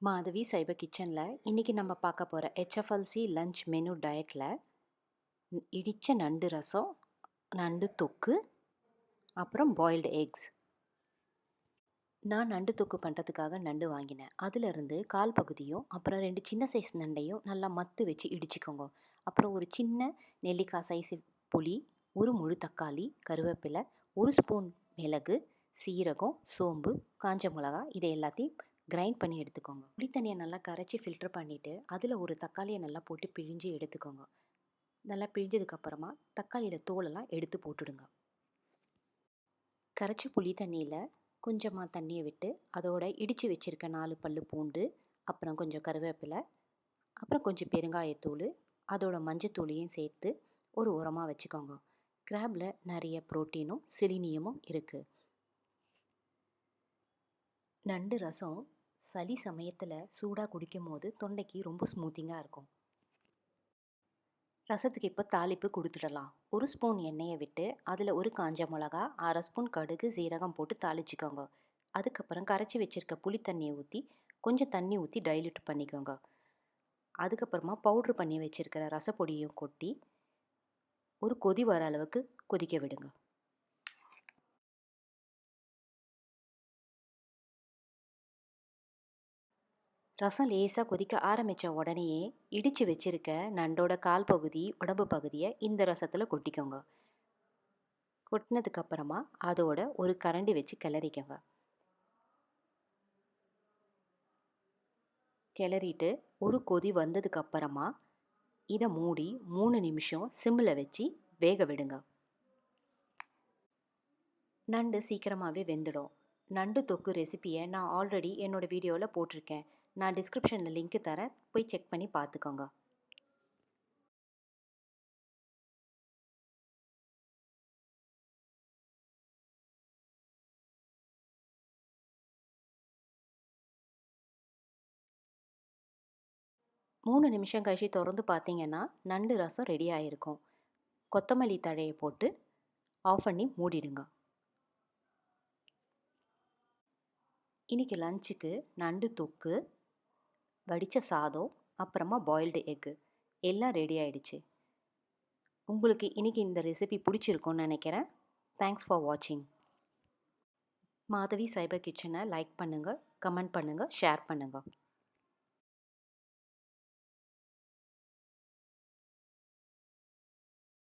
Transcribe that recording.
மாதவி சைபர் கிச்சனில் இன்றைக்கி நம்ம பார்க்க போகிற HFLC லஞ்ச் மெனு டயட்டில் இடித்த நண்டு ரசம், நண்டு தொக்கு, அப்புறம் பாயில்டு எக்ஸ். நான் நண்டு தொக்கு பண்ணுறதுக்காக நண்டு வாங்கினேன். அதிலிருந்து கால் பகுதியும் அப்புறம் 2 சின்ன சைஸ் நண்டையும் நல்லா மத்து வச்சு இடிச்சிக்கோங்க. அப்புறம் ஒரு சின்ன நெல்லிக்காய் சைஸ் புளி, ஒரு முழு தக்காளி, கருவேப்பிலை, 1 ஸ்பூன் மிளகு, சீரகம், சோம்பு, காஞ்ச மிளகாய் இதை எல்லாத்தையும் கிரைண்ட் பண்ணி எடுத்துக்கோங்க. புளி தண்ணியை நல்லா கரைச்சி ஃபில்டர் பண்ணிவிட்டு அதில் ஒரு தக்காளியை நல்லா போட்டு பிழிஞ்சு எடுத்துக்கோங்க. நல்லா பிழிஞ்சதுக்கப்புறமா தக்காளியில் தோலெல்லாம் எடுத்து போட்டுடுங்க. கரைச்சி புளி தண்ணியில் கொஞ்சமாக தண்ணியை விட்டு அதோட இடித்து வச்சுருக்க 4 பல்லு பூண்டு, அப்புறம் கொஞ்சம் கருவேப்பிலை, அப்புறம் கொஞ்சம் பெருங்காயத்தூள், அதோட மஞ்சத்தூளையும் சேர்த்து ஒரு உரமாக வச்சுக்கோங்க. கிராபில் நிறைய புரோட்டீனும் செலினியமும் இருக்குது. நண்டு ரசம் சளி சமயத்தில் சூடாக குடிக்கும் போது தொண்டைக்கு ரொம்ப ஸ்மூத்திங்காக இருக்கும். ரசத்துக்கு இப்போ தாளிப்பு கொடுத்துடலாம். 1 ஸ்பூன் எண்ணெயை விட்டு அதில் ஒரு காஞ்ச மிளகா, 1/2 ஸ்பூன் கடுகு, சீரகம் போட்டு தாளிச்சிக்கோங்க. அதுக்கப்புறம் கரைச்சி வச்சுருக்க புளி தண்ணியை ஊற்றி கொஞ்சம் தண்ணி ஊற்றி டைல்யூட் பண்ணிக்கோங்க. அதுக்கப்புறமா பவுட்ரு பண்ணி வச்சுருக்கிற ரசப்பொடியும் கொட்டி ஒரு கொதி வர அளவுக்கு கொதிக்க விடுங்க. ரசம் லேசாக கொதிக்க ஆரம்பித்த உடனேயே இடித்து வச்சுருக்க நண்டோட கால் பகுதி, உடம்பு பகுதியை இந்த ரசத்தில் கொட்டிக்கோங்க. கொட்டினதுக்கப்புறமா அதோட ஒரு கரண்டி வச்சு கிளறிக்கோங்க. கிளறிட்டு ஒரு கொதி வந்ததுக்கப்புறமா இதை மூடி 3 நிமிஷம் சிம்மில் வச்சு வேக விடுங்க. நண்டு சீக்கிரமாகவே வெந்துடும். நண்டு தொக்கு ரெசிபியை நான் ஆல்ரெடி என்னோடய வீடியோவில் போட்டிருக்கேன். நான் டிஸ்கிரிப்ஷனில் லிங்க்கு தரேன், போய் செக் பண்ணி பார்த்துக்கோங்க. மூணு நிமிஷம் கழிச்சு திறந்து பார்த்தீங்கன்னா நண்டு ரசம் ரெடி ஆகிருக்கும். கொத்தமல்லி தழையை போட்டு ஆஃப் பண்ணி மூடிடுங்க. இன்றைக்கி லஞ்சுக்கு நண்டு தொக்கு, வடித்த சாதம், அப்புறமா பாயில்டு எக்கு எல்லாம் ரெடி ஆகிடுச்சு. உங்களுக்கு இன்றைக்கி இந்த ரெசிபி பிடிச்சிருக்கும்னு நினைக்கிறேன். தேங்க்ஸ் ஃபார் வாட்சிங். மாதவி சைபர் கிச்சனை லைக் பண்ணுங்கள், கமெண்ட் பண்ணுங்கள், ஷேர் பண்ணுங்கள்.